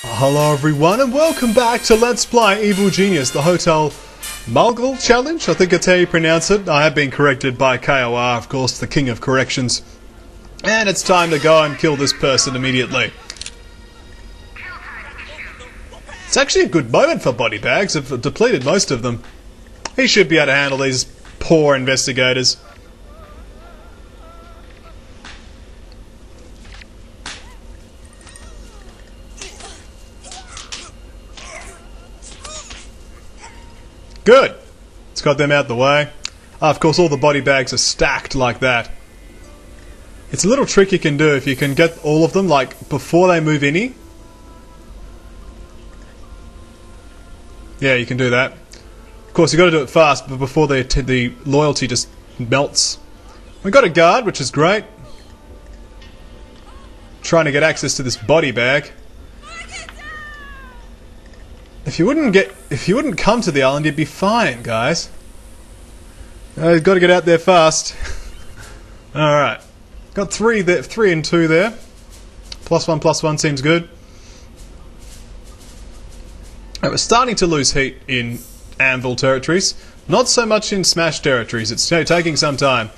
Hello everyone and welcome back to Let's Play Evil Genius, the Hotel Mogul challenge. I think that's how you pronounce it. I have been corrected by KOR, of course, the king of corrections. And it's time to go and kill this person immediately. It's actually a good moment for body bags. I've depleted most of them. He should be able to handle these poor investigators. Good! It's got them out the way. Of course, all the body bags are stacked like that. It's a little trick you can do if you can get all of them, like, before they move any. Yeah, you can do that. Of course, you've got to do it fast, but before the loyalty just melts. We got a guard, which is great. Trying to get access to this body bag. If you wouldn't come to the island, you'd be fine, guys. You've got to get out there fast. All right, got 3 there, 3 and 2 there. +1/+1 seems good. Right, we're starting to lose heat in Anvil territories. Not so much in Smash territories. It's taking some time.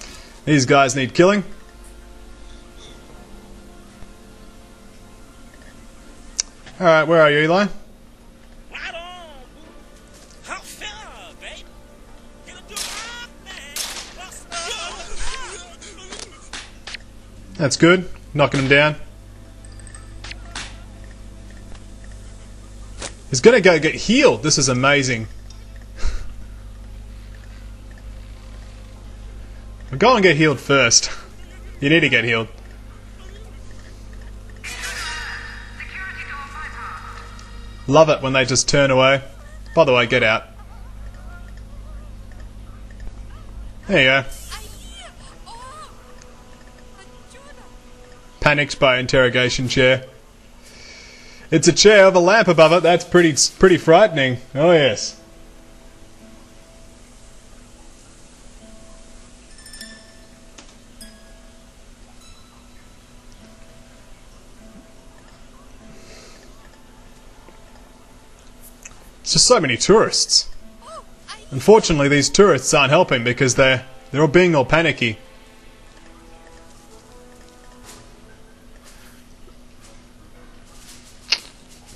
These guys need killing. All right, where are you, Eli? That's good. Knocking him down. He's gonna go get healed. This is amazing. Go and get healed first. You need to get healed. Love it when they just turn away. By the way, get out. There you go. Panicked by interrogation chair. It's a chair with a lamp above it. That's pretty frightening. Oh yes. It's just so many tourists. Unfortunately, these tourists aren't helping because they're all being all panicky.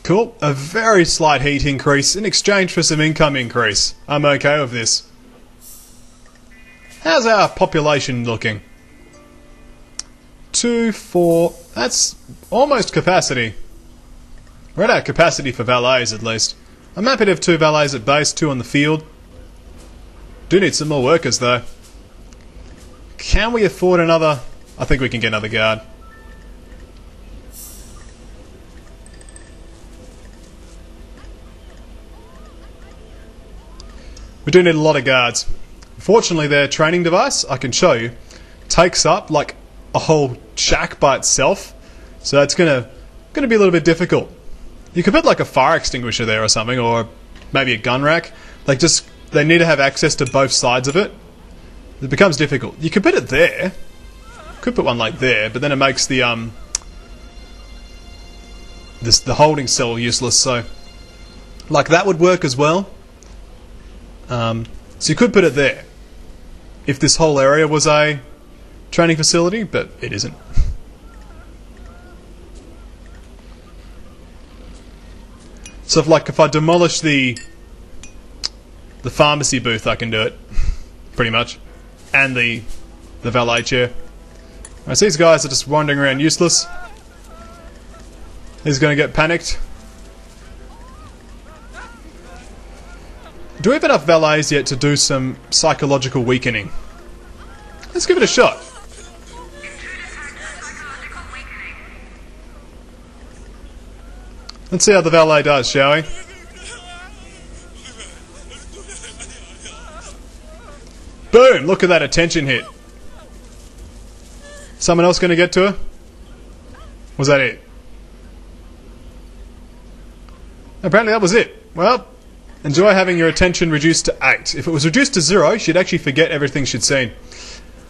Cool. A very slight heat increase in exchange for some income increase. I'm okay with this. How's our population looking? 2, 4... That's almost capacity. We're at our capacity for valets, at least. I'm happy to have 2 valets at base, 2 on the field. Do need some more workers, though. Can we afford another... I think we can get another guard. We do need a lot of guards. Fortunately, their training device, I can show you, takes up like a whole shack by itself. So it's gonna be a little bit difficult. You could put like a fire extinguisher there or something, or maybe a gun rack. Like they need to have access to both sides of it. It becomes difficult. You could put it there. Could put one like there, but then it makes the the holding cell useless. So like that would work as well. So you could put it there if this whole area was a training facility, but it isn't. So if I demolish the pharmacy booth, I can do it pretty much, and the valet chair. Right, so these guys are just wandering around useless. He's going to get panicked. Do we have enough valets yet to do some psychological weakening? Let's give it a shot. Let's see how the valet does, shall we? Boom! Look at that attention hit. Someone else going to get to her? Was that it? Apparently that was it. Well... Enjoy having your attention reduced to 8. If it was reduced to 0, she'd actually forget everything she'd seen.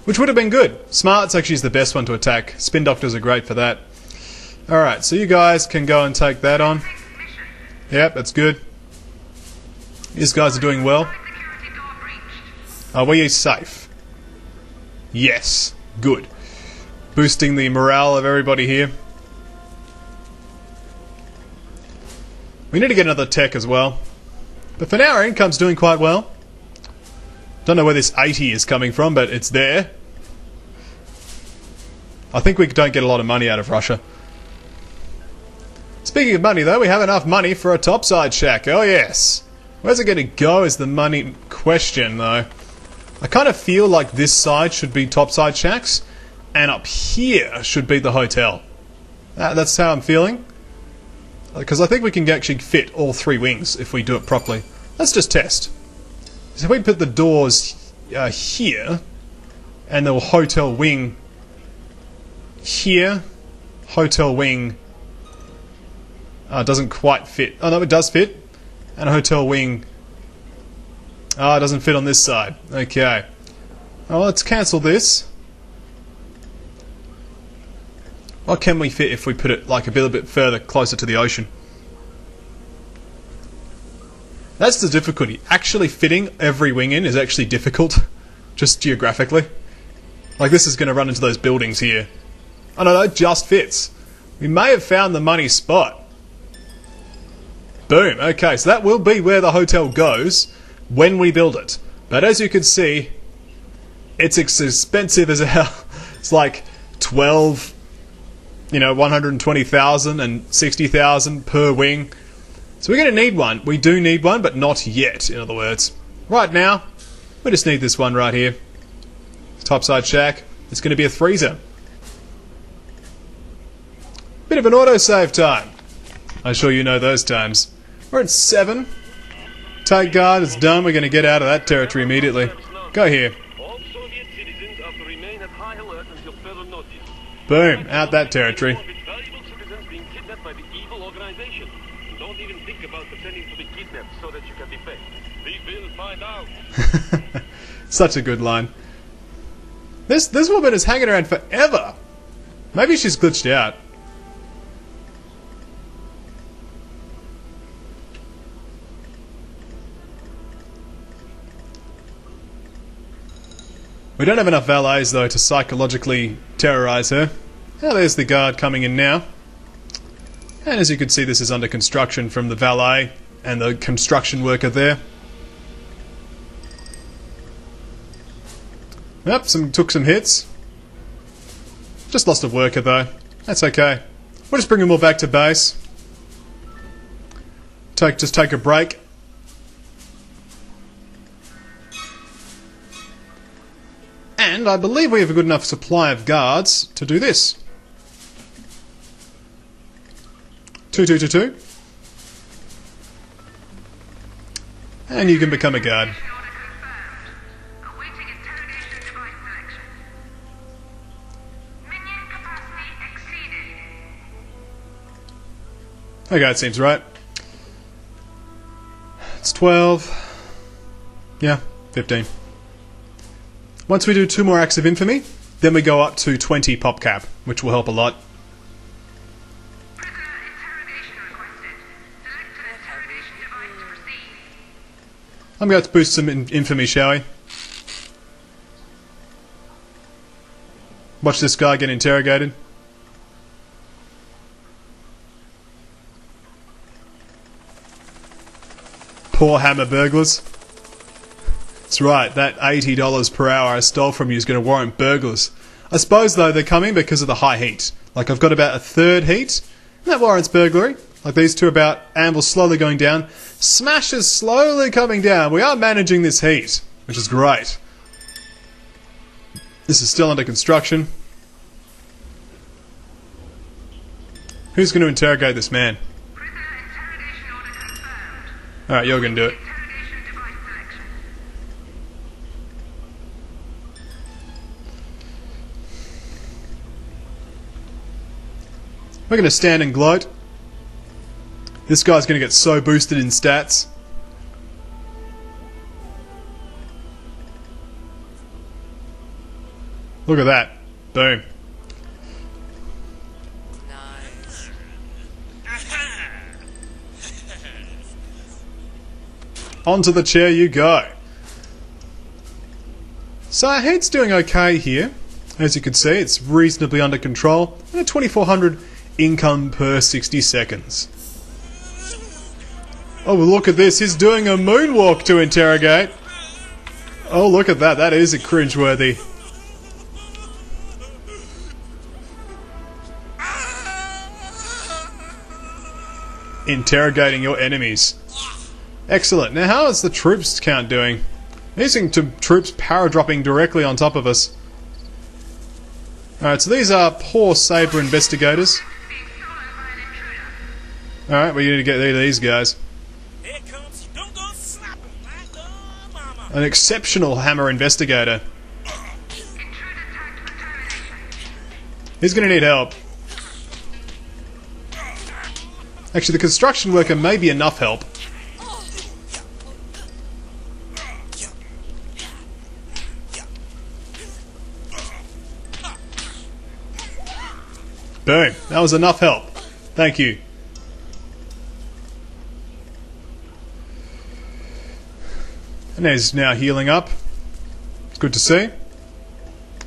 Which would have been good. Smarts actually is the best one to attack. Spin Doctors are great for that. Alright, so you guys can go and take that on. Yep, that's good. These guys are doing well. Are we safe? Yes. Good. Boosting the morale of everybody here. We need to get another tech as well. But for now, our income's doing quite well. Don't know where this 80 is coming from, but it's there. I think we don't get a lot of money out of Russia. Speaking of money, though, we have enough money for a topside shack. Oh, yes. Where's it going to go is the money question, though. I kind of feel like this side should be topside shacks, and up here should be the hotel. That's how I'm feeling. Because I think we can actually fit all 3 wings if we do it properly. Let's just test. So if we put the doors here, and the hotel wing here, hotel wing doesn't quite fit. Oh no, it does fit. And a hotel wing it doesn't fit on this side. Okay. Well, let's cancel this. What can we fit if we put it like a little bit further closer to the ocean? That's the difficulty. Actually fitting every wing in is actually difficult, just geographically. Like this is going to run into those buildings here. Oh no, it just fits. We may have found the money spot. Boom. Okay, so that will be where the hotel goes when we build it. But as you can see, it's expensive as hell. It's like 120,000 and 60,000 per wing. So we're going to need one. We do need one, but not yet, in other words. Right now, we just need this one right here. Topside shack. It's going to be a freezer. Bit of an autosave time. I'm sure you know those times. We're at 7. Take guard, it's done. We're going to get out of that territory immediately. Go here. All Soviet citizens are to remain at high alert until further notice. Boom, out that territory. Valuable citizens being kidnapped by the evil organization. Don't even think about pretending to be kidnapped so that you can be paid. We will find out. Such a good line. This woman is hanging around forever. Maybe she's glitched out. We don't have enough valets, though, to psychologically terrorize her. Oh, there's the guard coming in now. And as you can see, this is under construction from the valet and the construction worker there. Yep, took some hits. Just lost a worker, though. That's okay. We'll just bring them all back to base. Just take a break. And I believe we have a good enough supply of guards to do this. 2. And you can become a guard. Okay, it seems right. It's 12. Yeah, 15. Once we do 2 more acts of infamy, then we go up to 20 pop cap, which will help a lot. I'm going to boost some infamy, shall we? Watch this guy get interrogated. Poor hammer burglars. That's right, that $80 per hour I stole from you is going to warrant burglars. I suppose, though, they're coming because of the high heat. Like, I've got about a 3rd heat, and that warrants burglary. Like, these two about anvils slowly going down. Smash is slowly coming down. We are managing this heat, which is great. This is still under construction. Who's going to interrogate this man? Alright, you're going to do it. We're going to stand and gloat. This guy's going to get so boosted in stats. Look at that. Boom. Nice. onto the chair you go. So our head's doing okay here. As you can see, it's reasonably under control, and a 2400 income per 60 seconds. Oh, look at this, he's doing a moonwalk to interrogate. Oh, look at that, that is a cringeworthy. Interrogating your enemies. Excellent. Now how is the troops count doing? Using troops power-dropping directly on top of us. Alright, so these are poor Sabre investigators. Alright, we need to get rid of these guys. An exceptional hammer investigator. He's gonna need help. Actually, the construction worker may be enough help. Boom. That was enough help. Thank you. And he's now healing up. It's good to see.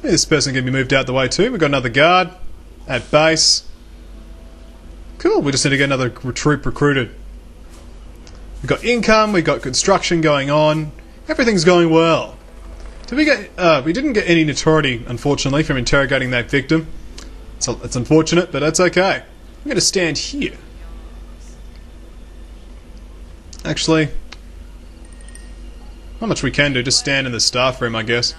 This person can be moved out the way too. We've got another guard at base. Cool, we just need to get another troop recruited. We've got income, we've got construction going on. Everything's going well. Did we get? We didn't get any notoriety, unfortunately, from interrogating that victim. It's unfortunate, but that's okay. I'm going to stand here. Actually, not much we can do, just stand in the staff room, I guess.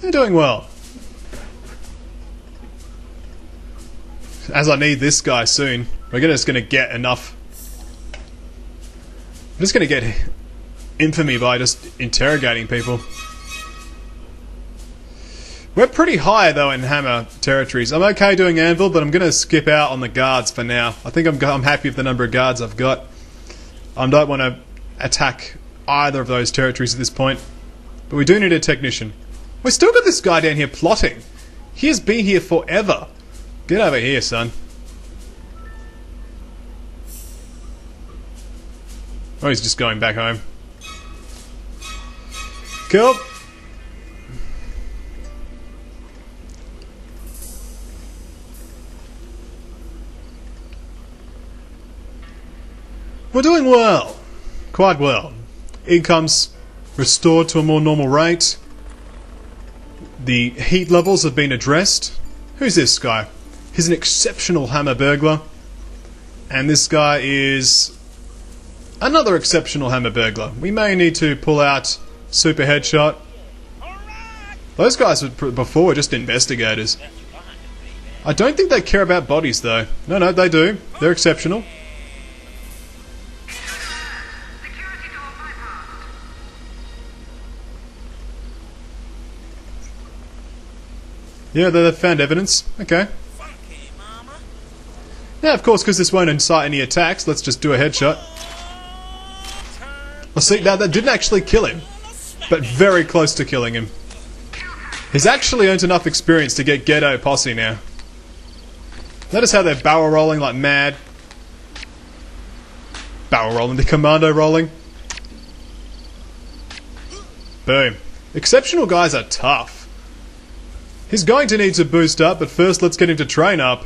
They're doing well. As I need this guy soon, we're just going to get enough. I'm just going to get infamy by just interrogating people. We're pretty high though in hammer territories. I'm okay doing anvil, but I'm going to skip out on the guards for now. I think I'm happy with the number of guards I've got. I don't want to attack either of those territories at this point. But we do need a technician. We've still got this guy down here plotting. He has been here forever. Get over here, son. Oh, he's just going back home. Cool. We're doing well. Quite well. Income's restored to a more normal rate. The heat levels have been addressed. Who's this guy? He's an exceptional hammer burglar. And this guy is another exceptional hammer burglar. We may need to pull out super headshot. Those guys before were just investigators. I don't think they care about bodies though. No, they do. They're exceptional. Yeah, they've found evidence. Okay. Now, of course, because this won't incite any attacks, let's just do a headshot. Well, see, now that didn't actually kill him, but very close to killing him. He's actually earned enough experience to get ghetto posse now. Notice how they're barrel rolling like mad. Barrel rolling, the commando rolling. Boom. Exceptional guys are tough. He's going to need to boost up, but first let's get him to train up.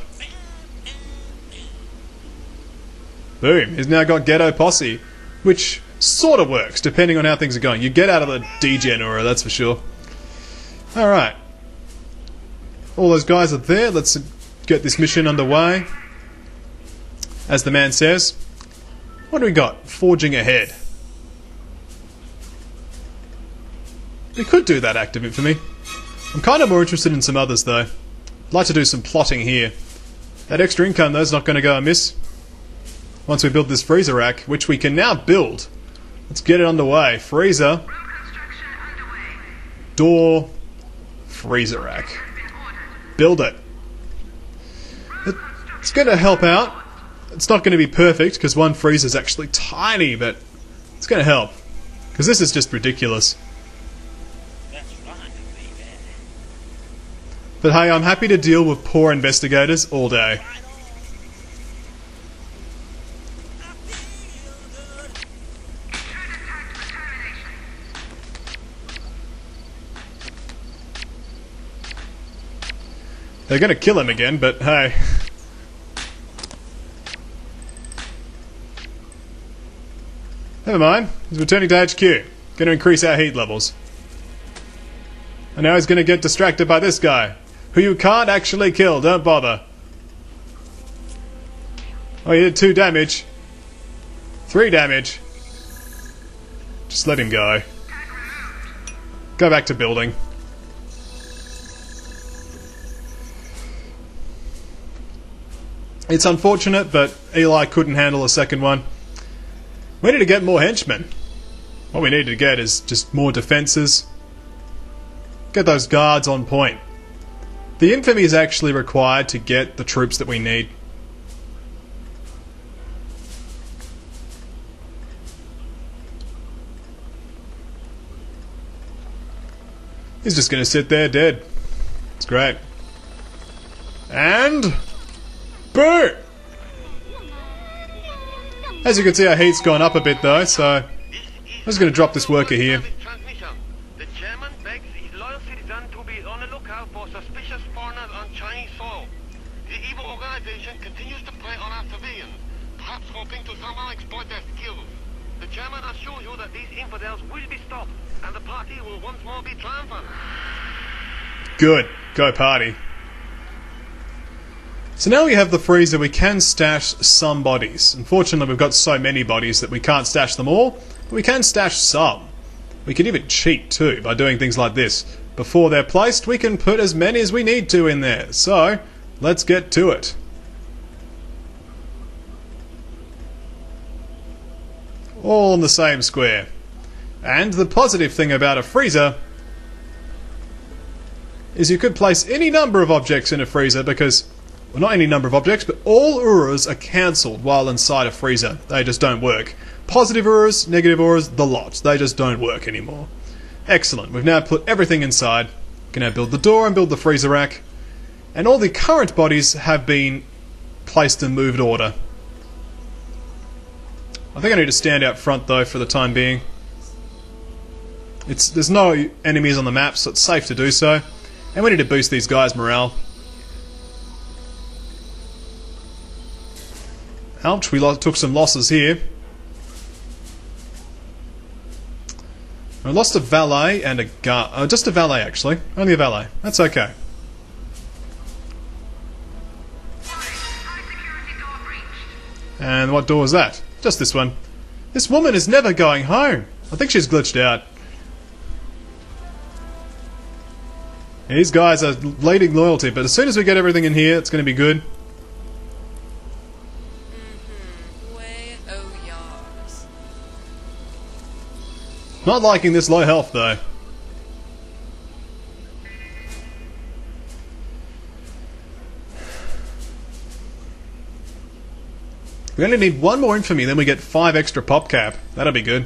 Boom, he's now got Ghetto Posse, which sort of works, depending on how things are going. You get out of the degen aura, that's for sure. Alright. All those guys are there, let's get this mission underway. As the man says. What do we got? Forging ahead. We could do that act of infamy. I'm kind of more interested in some others though. I'd like to do some plotting here. That extra income though is not going to go amiss. Once we build this freezer rack, which we can now build. Let's get it underway. Freezer. Door. Freezer rack. Build it. It's going to help out. It's not going to be perfect because one freezer is actually tiny, but it's going to help. Because this is just ridiculous. But hey, I'm happy to deal with poor investigators all day. They're gonna kill him again, but hey. Never mind, he's returning to HQ. Gonna increase our heat levels. And now he's gonna get distracted by this guy, who you can't actually kill, don't bother. Oh, he did 2 damage. 3 damage. Just let him go. Go back to building. It's unfortunate, but Eli couldn't handle a second one. We need to get more henchmen. What we need to get is just more defences. Get those guards on point. The infamy is actually required to get the troops that we need. He's just going to sit there dead. It's great. And... boom! As you can see, our heat's gone up a bit though, so I'm just going to drop this worker here. The chairman begs his loyal citizens to be on the lookout for suspicious foreigners on Chinese soil. The evil organization continues to prey on our civilians, perhaps hoping to somehow exploit their skills. The chairman assures you that these infidels will be stopped, and the party will once more be triumphant. Good. Go party. So now we have the freezer, we can stash some bodies. Unfortunately, we've got so many bodies that we can't stash them all, but we can stash some. We can even cheat too by doing things like this. Before they're placed, we can put as many as we need to in there. So, let's get to it. All in the same square. And the positive thing about a freezer is you could place any number of objects in a freezer because... well, not any number of objects, but all auras are cancelled while inside a freezer. They just don't work. Positive auras, negative auras, the lot. They just don't work anymore. Excellent. We've now put everything inside. We can now build the door and build the freezer rack. And all the current bodies have been placed in moved order. I think I need to stand out front though for the time being. There's no enemies on the map, so it's safe to do so. And we need to boost these guys' morale. Ouch, we took some losses here. I lost a valet and a guard. Just a valet, actually. Only a valet. That's okay. And what door is that? Just this one. This woman is never going home. I think she's glitched out. These guys are leading loyalty, but as soon as we get everything in here, it's going to be good. Not liking this low health though. We only need one more infamy, then we get 5 extra pop cap. That'll be good.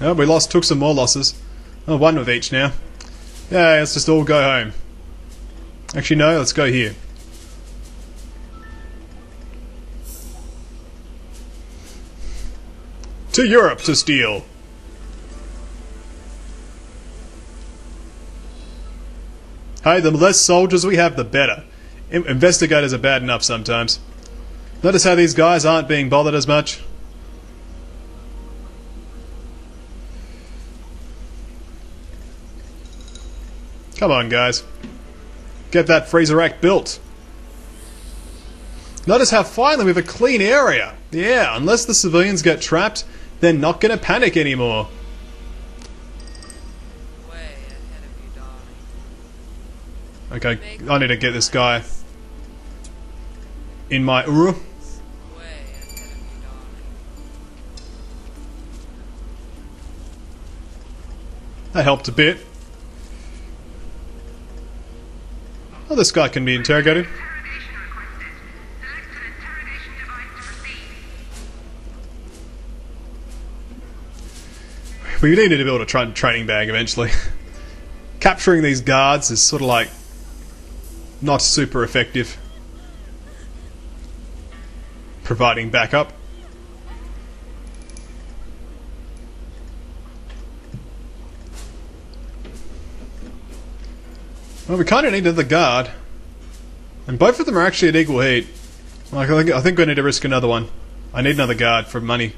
Oh, we took some more losses. Oh, 1 with each now. Yeah, let's just all go home. Actually no, let's go here. To Europe to steal. Hey, the less soldiers we have, the better. Investigators are bad enough sometimes. Notice how these guys aren't being bothered as much? Come on, guys. Get that freezer rack built. Notice how finally we have a clean area. Yeah, unless the civilians get trapped, they're not going to panic anymore. Okay, I need to get this guy in my Uru. That helped a bit. Oh, this guy can be interrogated. We needed to build a training bag eventually. Capturing these guards is sort of like not super effective providing backup. Well, we kind of need another guard, and both of them are actually at equal heat. Like, I think we need to risk another one. I need another guard for money.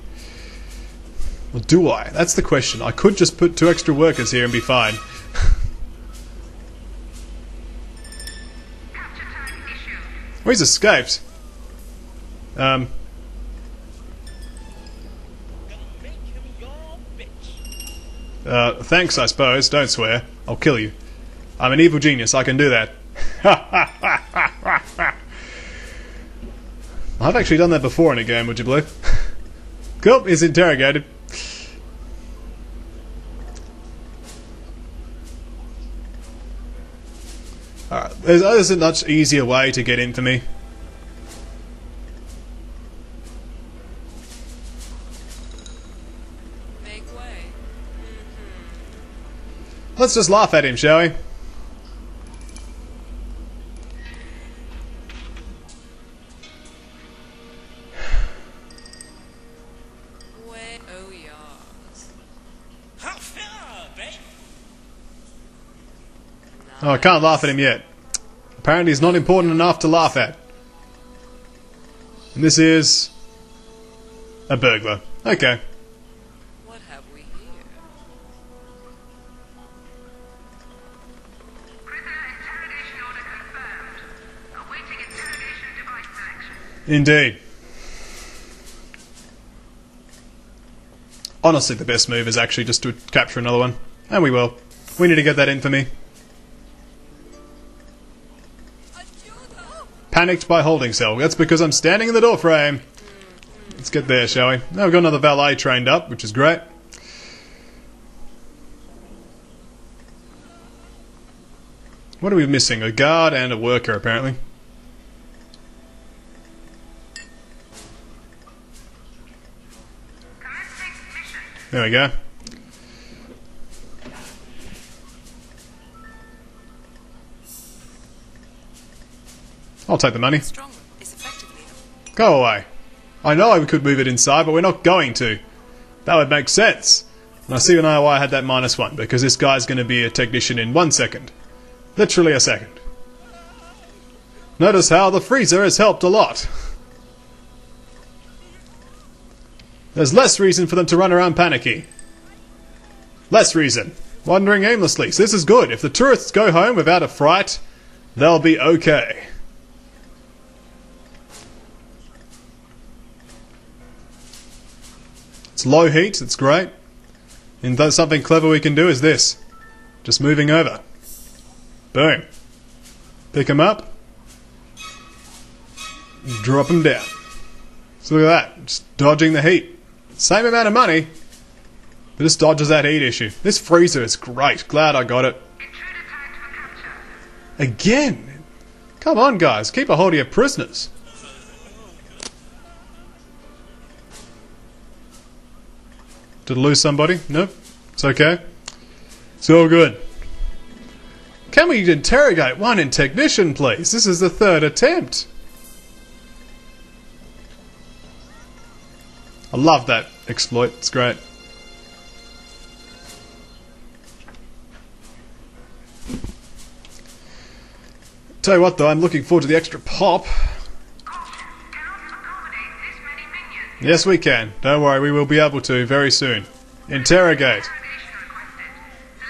Well, do I? That's the question. I could just put 2 extra workers here and be fine. Oh, he's escaped. Thanks, I suppose. Don't swear. I'll kill you. I'm an evil genius. I can do that. I've actually done that before in a game, would you believe? Cool, he's interrogated. Alright, there's a much easier way to get in for me. Make way. Let's just laugh at him, shall we? Oh, yes. Oh, I can't laugh at him yet. Apparently he's not important enough to laugh at. And this is a burglar. Okay. What have we here? Prisoner interrogation order confirmed. Awaiting interrogation device selection. Indeed. Honestly, the best move is actually just to capture another one. And we will. We need to get that in for me. Panicked by holding cell. That's because I'm standing in the door frame. Let's get there, shall we? Now we've got another valet trained up, which is great. What are we missing? A guard and a worker, apparently. Commencing mission. There we go. I'll take the money. Stronger is effectively. Go away. I know we could move it inside, but we're not going to. That would make sense. And I see now why I had that -1, because this guy's going to be a technician in 1 second. Literally a second. Notice how the freezer has helped a lot. There's less reason for them to run around panicky. Less reason. Wandering aimlessly. So this is good. If the tourists go home without a fright, they'll be okay. It's low heat, it's great. And something clever we can do is this. Just moving over. Boom. Pick him up. Drop him down. So look at that. Just dodging the heat. Same amount of money, but this dodges that heat issue. This freezer is great. Glad I got it. Intruder tagged for capture. Again? Come on, guys. Keep a hold of your prisoners. Did I lose somebody? Nope. It's okay. It's all good. Can we interrogate one in technician, please? This is the 3rd attempt. I love that exploit. It's great. Tell you what, though, I'm looking forward to the extra pop. Yes, we can. Don't worry, we will be able to very soon. Interrogate.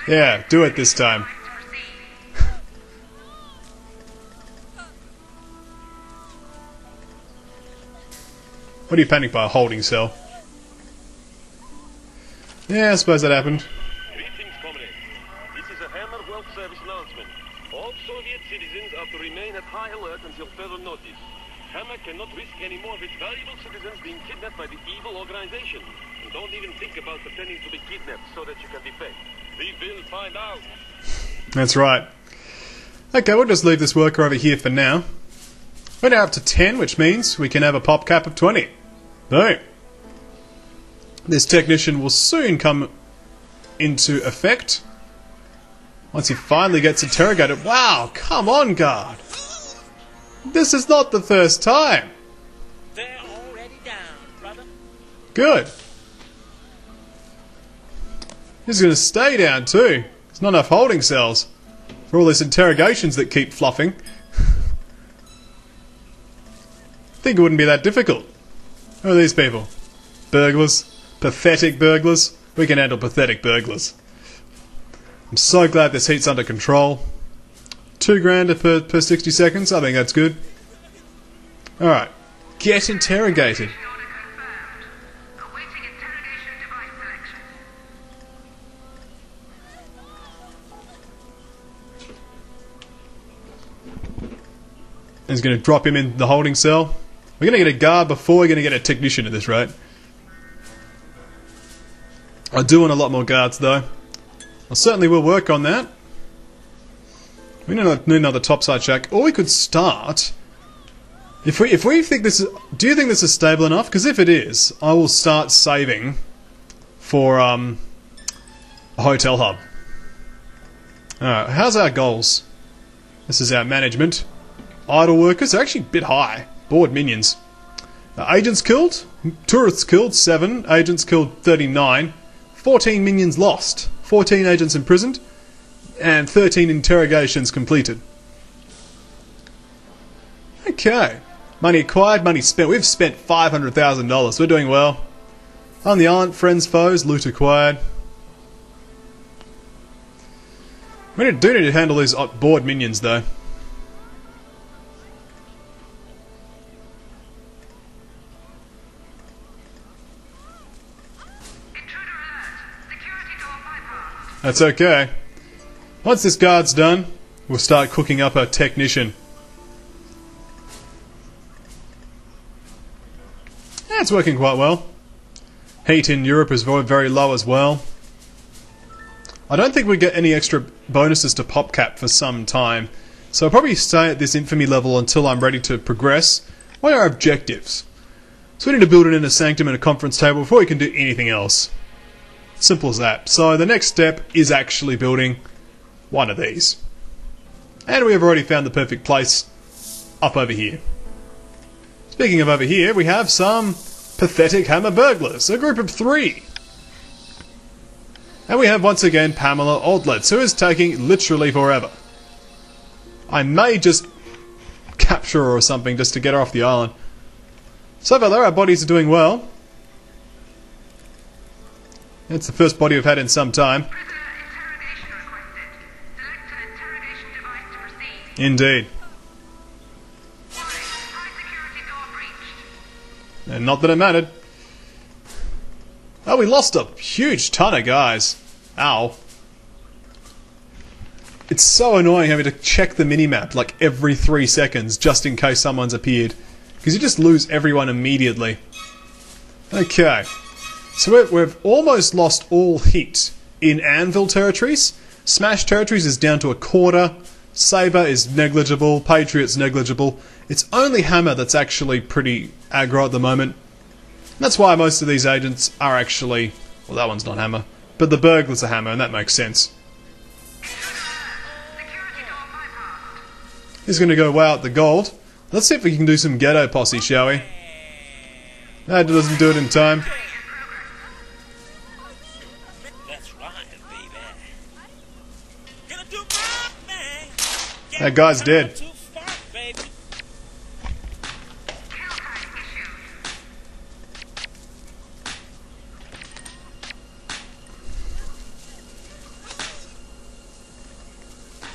Yeah, do it this time. What do you panic by? A holding cell? Yeah, I suppose that happened. Greetings, comrades. This is a Hammer World Service announcement. All Soviet citizens are to remain at high alert until further notice. Hammer cannot risk any more of its valuable citizens being kidnapped by the evil organization. And don't even think about pretending to be kidnapped so that you can defect. We will find out. That's right. Okay, we'll just leave this worker over here for now. We're now up to 10, which means we can have a pop cap of 20. Boom. This technician will soon come into effect once he finally gets interrogated. Wow, come on, guard. This is not the first time. They're already down, brother. Good. He's going to stay down too. There's not enough holding cells for all these interrogations that keep fluffing. I think it wouldn't be that difficult. Who are these people? Burglars? Pathetic burglars? We can handle pathetic burglars. I'm so glad this heat's under control. $2,000 per 60 seconds. I think that's good. Alright. Get interrogated. Order confirmed. Awaiting interrogation device selection. He's going to drop him in the holding cell. We're going to get a guard before we're going to get a technician at this rate. I do want a lot more guards though. I certainly will work on that. We need another topside shack. Or we could start... If we think this is... Do you think this is stable enough? Because if it is, I will start saving for a hotel hub. Alright, how's our goals? This is our management. Idle workers are actually a bit high. Bored minions. Agents killed? Tourists killed, 7. Agents killed, 39. 14 minions lost. 14 agents imprisoned. And 13 interrogations completed. Okay. Money acquired, money spent. We've spent $500,000. We're doing well. On the island, friends, foes, loot acquired. We do need to handle these bored minions though. Intruder alert. Security door bypassed. That's okay. Once this guard's done, we'll start cooking up a technician. Yeah, it's working quite well. Heat in Europe is very low as well. I don't think we get any extra bonuses to PopCap for some time, so I'll probably stay at this infamy level until I'm ready to progress. What are our objectives? So we need to build an inner sanctum and a conference table before we can do anything else. Simple as that. So the next step is actually building one of these. And we have already found the perfect place up over here. Speaking of over here, we have some pathetic hammer burglars, a group of 3. And we have once again Pamela Aldlets, who is taking literally forever. I may just capture her or something just to get her off the island. So far though, our bodies are doing well. It's the first body we've had in some time. Prisoner interrogation requested. Select an interrogation device to proceed. Indeed. Warning. High security door breached. And not that it mattered. Oh, we lost a huge ton of guys. Ow. It's so annoying having to check the minimap like every 3 seconds just in case someone's appeared. Because you just lose everyone immediately. Okay. So we've almost lost all heat in Anvil territories. Smash territories is down to a quarter. Saber is negligible. Patriot's negligible. It's only Hammer that's actually pretty aggro at the moment. That's why most of these agents are actually... Well, that one's not Hammer. But the burglars are Hammer, and that makes sense. Security door bypassed. He's going to go wow at the gold. Let's see if we can do some ghetto posse, shall we? That doesn't do it in time. That's right, baby. Gonna do my thing. That guy's dead. Too far, baby. Kill tag issued.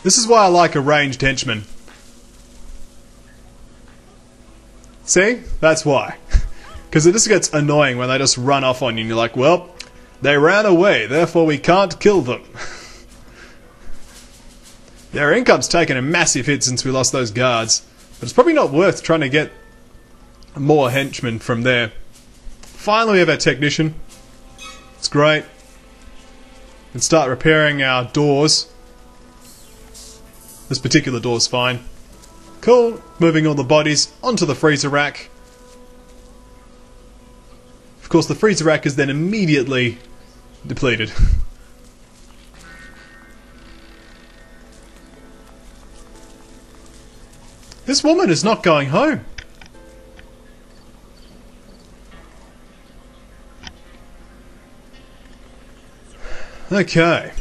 This is why I like a ranged henchman. See? That's why. Because it just gets annoying when they just run off on you and you're like, well, they ran away, therefore we can't kill them. Their income's taken a massive hit since we lost those guards. But it's probably not worth trying to get more henchmen from there. Finally we have our technician. It's great. We can start repairing our doors. This particular door's fine. Cool. Moving all the bodies onto the freezer rack. Of course, the freezer rack is then immediately depleted. This woman is not going home. Okay.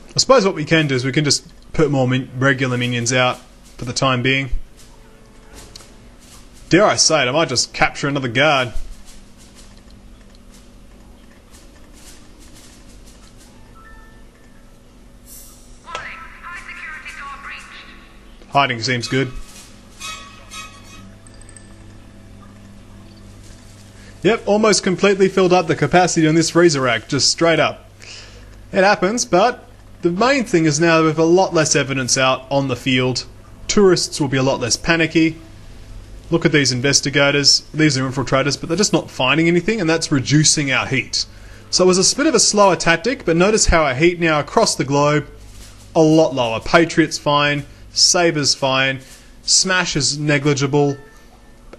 I suppose what we can do is we can just put more regular minions out for the time being. Dare I say it, I might just capture another guard. Warning, high security door breached. Hiding seems good. Yep, almost completely filled up the capacity on this freezer rack, just straight up. It happens, but the main thing is now with a lot less evidence out on the field, tourists will be a lot less panicky. Look at these investigators, these are infiltrators, but they're just not finding anything, and that's reducing our heat. So it was a bit of a slower tactic, but notice how our heat now across the globe, a lot lower. Patriot's fine, Saber's fine, Smash is negligible,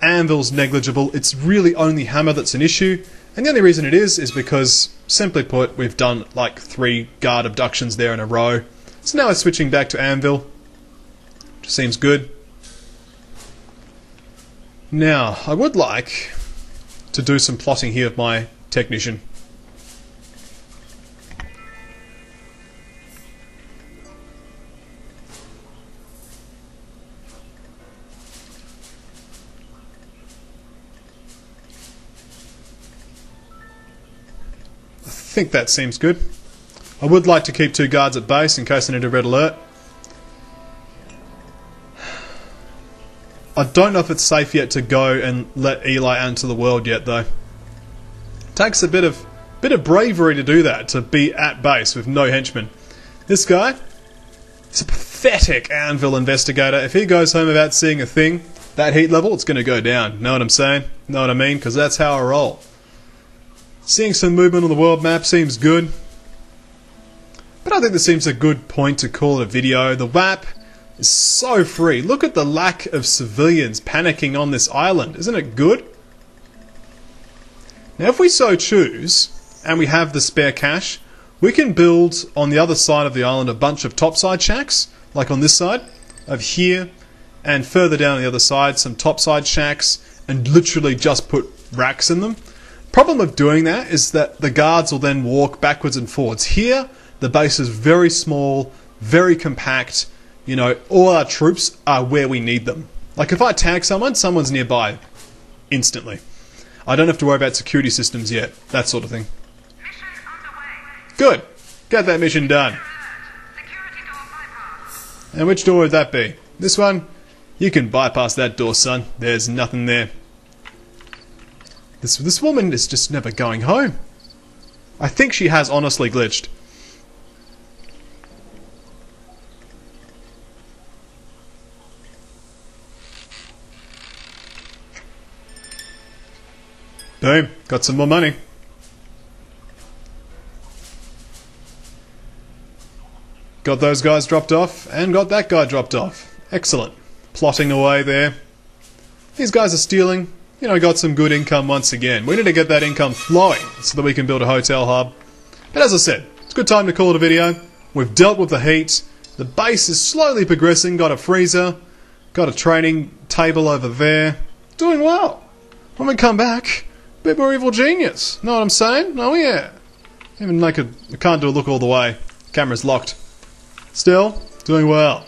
Anvil's negligible. It's really only Hammer that's an issue, and the only reason it is because, simply put, we've done like 3 guard abductions there in a row. So now we're switching back to Anvil, which seems good. Now, I would like to do some plotting here of my technician. I think that seems good. I would like to keep 2 guards at base in case I need a red alert. I don't know if it's safe yet to go and let Eli out into the world yet, though. It takes a bit of bravery to do that, to be at base with no henchmen. This guy is a pathetic Anvil investigator. If he goes home without seeing a thing, that heat level, it's going to go down. Know what I'm saying? Know what I mean? Because that's how I roll. Seeing some movement on the world map seems good. But I think this seems a good point to call it a video. The WAP is so free. Look at the lack of civilians panicking on this island. Isn't it good? Now if we so choose, and we have the spare cash, we can build on the other side of the island a bunch of topside shacks, like on this side, over here, and further down on the other side, some topside shacks, and literally just put racks in them. Problem of doing that is that the guards will then walk backwards and forwards. Here, the base is very small, very compact. You know, all our troops are where we need them. Like if I tag someone, someone's nearby instantly. I don't have to worry about security systems yet, that sort of thing. Mission underway. Good. Get that mission done. Security door bypass. And which door would that be? This one? You can bypass that door, son. There's nothing there. This woman is just never going home. I think she has honestly glitched. Boom, got some more money. Got those guys dropped off, and got that guy dropped off. Excellent. Plotting away there. These guys are stealing. You know, got some good income once again. We need to get that income flowing so that we can build a hotel hub. But as I said, it's a good time to call it a video. We've dealt with the heat. The base is slowly progressing. Got a freezer. Got a training table over there. Doing well. When we come back, a bit more evil genius. Know what I'm saying? Oh yeah. Even make I can't do a look all the way. Camera's locked. Still, doing well.